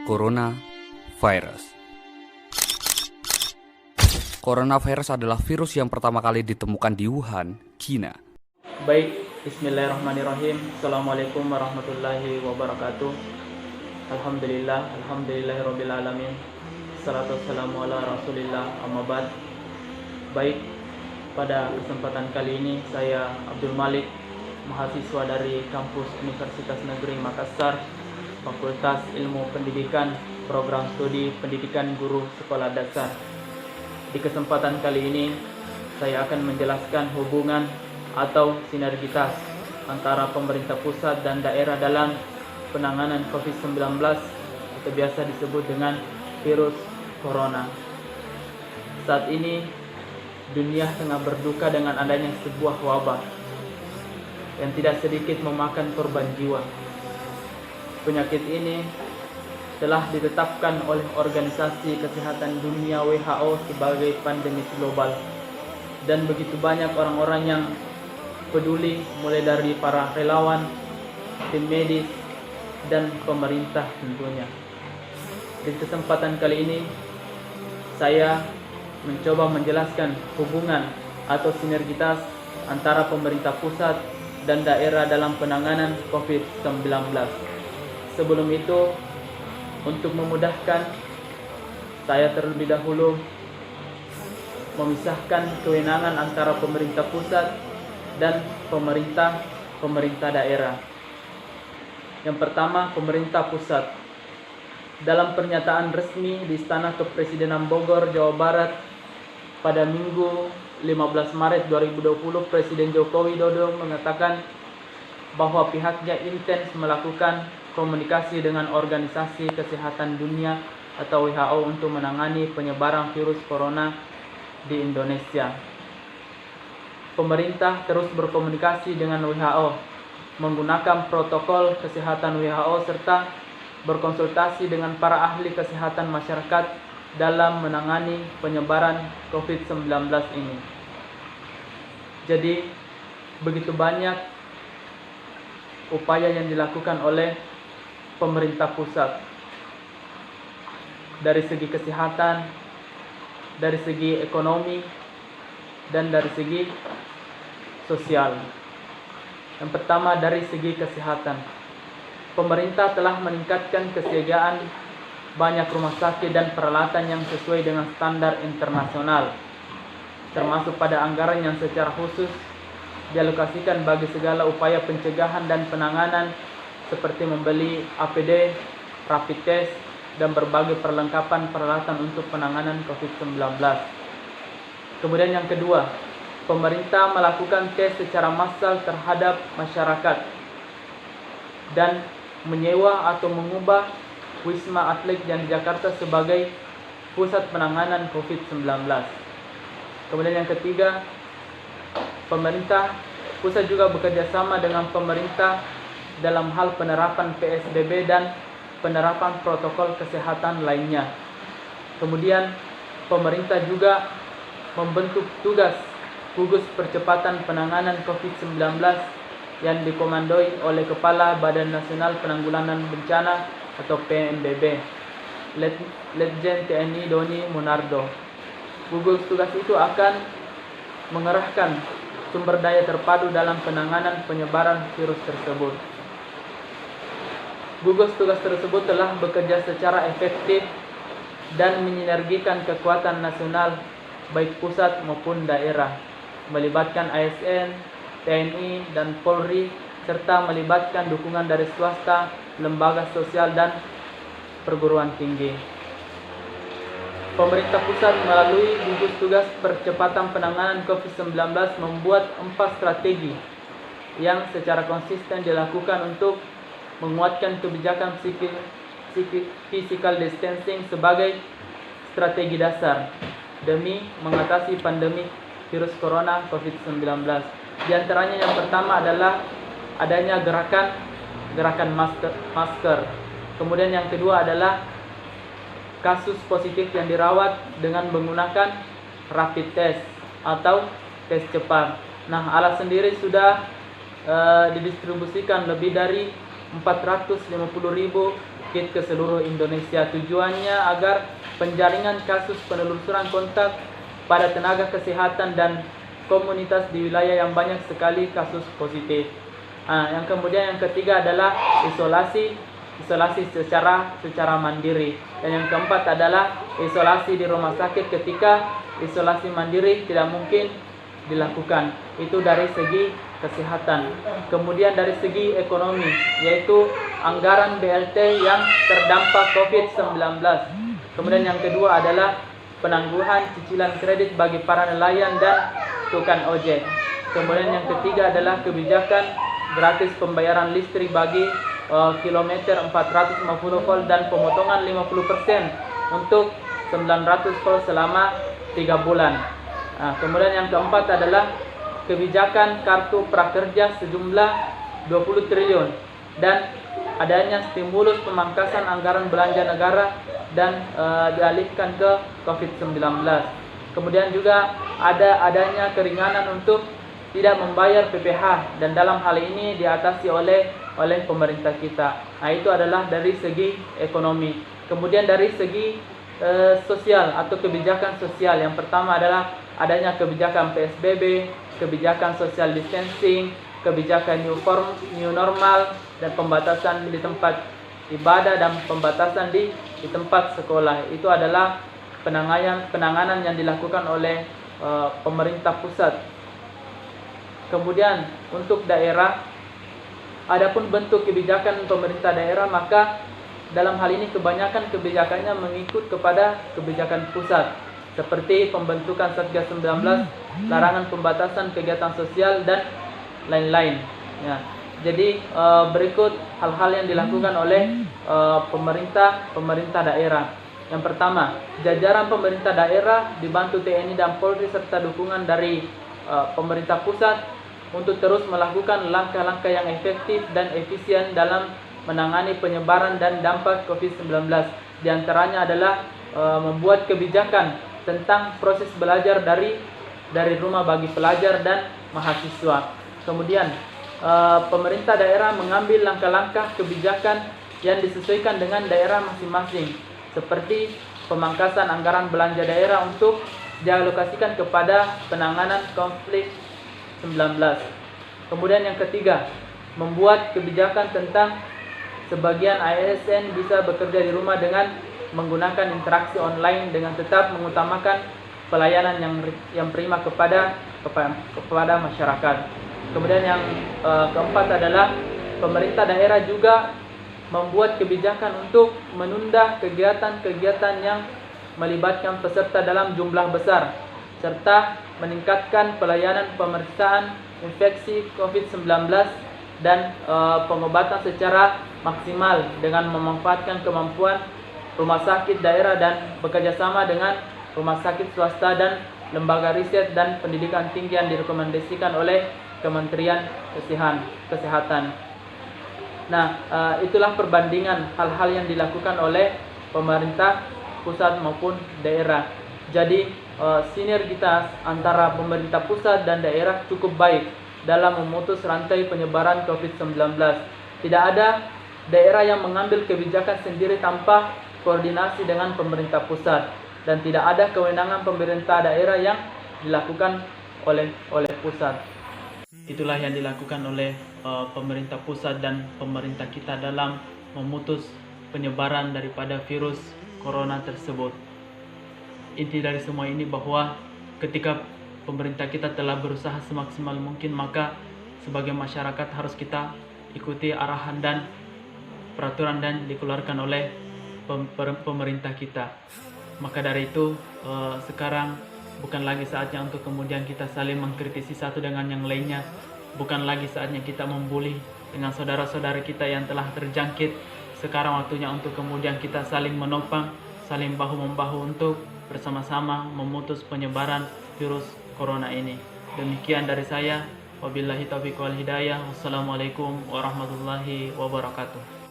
Coronavirus. Coronavirus adalah virus yang pertama kali ditemukan di Wuhan, China. Baik, bismillahirrahmanirrahim. Assalamualaikum warahmatullahi wabarakatuh. Alhamdulillahirrabbilalamin. Assalatu wassalamu ala rasulillah, amma ba'd. Baik, pada kesempatan kali ini saya Abdul Malik, mahasiswa dari kampus Universitas Negeri Makassar, Fakultas Ilmu Pendidikan, Program Studi Pendidikan Guru Sekolah Dasar. Di kesempatan kali ini saya akan menjelaskan hubungan atau sinergitas antara pemerintah pusat dan daerah dalam penanganan COVID-19 atau biasa disebut dengan virus corona. Saat ini dunia tengah berduka dengan adanya sebuah wabah yang tidak sedikit memakan korban jiwa. Penyakit ini telah ditetapkan oleh Organisasi Kesehatan Dunia WHO sebagai pandemi global, dan begitu banyak orang-orang yang peduli, mulai dari para relawan, tim medis, dan pemerintah tentunya. Di kesempatan kali ini saya mencoba menjelaskan hubungan atau sinergitas antara pemerintah pusat dan daerah dalam penanganan COVID-19. Sebelum itu, untuk memudahkan, saya terlebih dahulu memisahkan kewenangan antara pemerintah pusat dan pemerintah daerah. Yang pertama, pemerintah pusat. Dalam pernyataan resmi di Istana Kepresidenan Bogor, Jawa Barat pada Minggu 15 Maret 2020, Presiden Joko Widodo mengatakan bahwa pihaknya intens melakukan komunikasi dengan Organisasi Kesehatan Dunia atau WHO untuk menangani penyebaran virus corona di Indonesia. Pemerintah terus berkomunikasi dengan WHO, menggunakan protokol kesehatan WHO serta berkonsultasi dengan para ahli kesehatan masyarakat dalam menangani penyebaran COVID-19 ini. Jadi, begitu banyak upaya yang dilakukan oleh pemerintah pusat dari segi kesehatan, dari segi ekonomi, dan dari segi sosial. Yang pertama, dari segi kesehatan. Pemerintah telah meningkatkan kesiagaan banyak rumah sakit dan peralatan yang sesuai dengan standar internasional, termasuk pada anggaran yang secara khusus dialokasikan bagi segala upaya pencegahan dan penanganan seperti membeli APD, rapid test, dan berbagai perlengkapan peralatan untuk penanganan COVID-19. Kemudian yang kedua, pemerintah melakukan tes secara massal terhadap masyarakat dan menyewa atau mengubah Wisma Atlet yang di Jakarta sebagai pusat penanganan COVID-19. Kemudian yang ketiga, pemerintah pusat juga bekerja sama dengan pemerintah dalam hal penerapan PSBB dan penerapan protokol kesehatan lainnya. Kemudian pemerintah juga membentuk tugas gugus percepatan penanganan COVID-19 yang dikomandoi oleh Kepala Badan Nasional Penanggulangan Bencana atau PNBB, Letjen TNI Doni Monardo. Gugus tugas itu akan mengerahkan sumber daya terpadu dalam penanganan penyebaran virus tersebut. Gugus tugas tersebut telah bekerja secara efektif dan menyinergikan kekuatan nasional baik pusat maupun daerah, melibatkan ASN, TNI, dan Polri, serta melibatkan dukungan dari swasta, lembaga sosial, dan perguruan tinggi. Pemerintah pusat melalui gugus tugas percepatan penanganan COVID-19 membuat 4 strategi yang secara konsisten dilakukan untuk menguatkan kebijakan physical distancing sebagai strategi dasar demi mengatasi pandemi virus corona COVID-19. Di antaranya yang pertama adalah adanya gerakan masker. Kemudian yang kedua adalah kasus positif yang dirawat dengan menggunakan rapid test atau tes cepat. Nah, alat sendiri sudah didistribusikan lebih dari 450.000 kit ke seluruh Indonesia. Tujuannya agar penjaringan kasus penelusuran kontak pada tenaga kesehatan dan komunitas di wilayah yang banyak sekali kasus positif. Yang kemudian yang ketiga adalah isolasi secara mandiri, dan yang keempat adalah isolasi di rumah sakit ketika isolasi mandiri tidak mungkin dilakukan. Itu dari segi kesehatan. Kemudian dari segi ekonomi, yaitu anggaran BLT yang terdampak COVID-19. Kemudian yang kedua adalah penangguhan cicilan kredit bagi para nelayan dan tukang ojek. Kemudian yang ketiga adalah kebijakan gratis pembayaran listrik bagi kilometer 450 volt dan pemotongan 50% untuk 900 volt selama 3 bulan. Kemudian yang keempat adalah kebijakan kartu prakerja sejumlah 20 triliun dan adanya stimulus pemangkasan anggaran belanja negara dan dialihkan ke COVID-19. Kemudian juga adanya keringanan untuk tidak membayar PPh, dan dalam hal ini diatasi oleh pemerintah kita. Itu adalah dari segi ekonomi. Kemudian dari segi sosial atau kebijakan sosial, yang pertama adalah adanya kebijakan PSBB, kebijakan social distancing, kebijakan new normal, dan pembatasan di tempat ibadah dan pembatasan di tempat sekolah. Itu adalah penanganan yang dilakukan oleh pemerintah pusat. Kemudian untuk daerah, adapun bentuk kebijakan pemerintah daerah, maka dalam hal ini kebanyakan kebijakannya mengikut kepada kebijakan pusat, seperti pembentukan Satgas 19, larangan pembatasan kegiatan sosial, dan lain-lain. Jadi berikut hal-hal yang dilakukan oleh pemerintah daerah. Yang pertama, jajaran pemerintah daerah dibantu TNI dan Polri serta dukungan dari pemerintah pusat untuk terus melakukan langkah-langkah yang efektif dan efisien dalam menangani penyebaran dan dampak COVID-19. Di antaranya adalah membuat kebijakan tentang proses belajar dari rumah bagi pelajar dan mahasiswa. Kemudian pemerintah daerah mengambil langkah-langkah kebijakan yang disesuaikan dengan daerah masing-masing, seperti pemangkasan anggaran belanja daerah untuk dialokasikan kepada penanganan COVID-19. Kemudian yang ketiga, membuat kebijakan tentang sebagian ASN bisa bekerja di rumah dengan menggunakan interaksi online dengan tetap mengutamakan pelayanan yang prima kepada masyarakat. Kemudian yang keempat adalah pemerintah daerah juga membuat kebijakan untuk menunda kegiatan-kegiatan yang melibatkan peserta dalam jumlah besar, serta meningkatkan pelayanan pemeriksaan infeksi COVID-19 dan pengobatan secara maksimal dengan memanfaatkan kemampuan rumah sakit daerah dan bekerjasama dengan rumah sakit swasta dan lembaga riset dan pendidikan tinggi yang direkomendasikan oleh Kementerian Kesehatan. Itulah perbandingan hal-hal yang dilakukan oleh pemerintah pusat maupun daerah. Jadi sinergitas antara pemerintah pusat dan daerah cukup baik dalam memutus rantai penyebaran COVID-19. Tidak ada daerah yang mengambil kebijakan sendiri tanpa koordinasi dengan pemerintah pusat, dan tidak ada kewenangan pemerintah daerah yang dilakukan oleh pusat. Itulah yang dilakukan oleh pemerintah pusat dan pemerintah kita dalam memutus penyebaran daripada virus corona tersebut. Inti dari semua ini bahwa ketika pemerintah kita telah berusaha semaksimal mungkin, maka sebagai masyarakat harus kita ikuti arahan dan peraturan yang dikeluarkan oleh pemerintah kita. Maka dari itu sekarang bukan lagi saatnya untuk kemudian kita saling mengkritisi satu dengan yang lainnya. Bukan lagi saatnya kita membuli dengan saudara-saudara kita yang telah terjangkit. Sekarang waktunya untuk kemudian kita saling menopang, saling bahu-membahu untuk bersama-sama memutus penyebaran virus corona ini. Demikian dari saya. Wabillahi taufiq wal hidayah. Wassalamualaikum warahmatullahi wabarakatuh.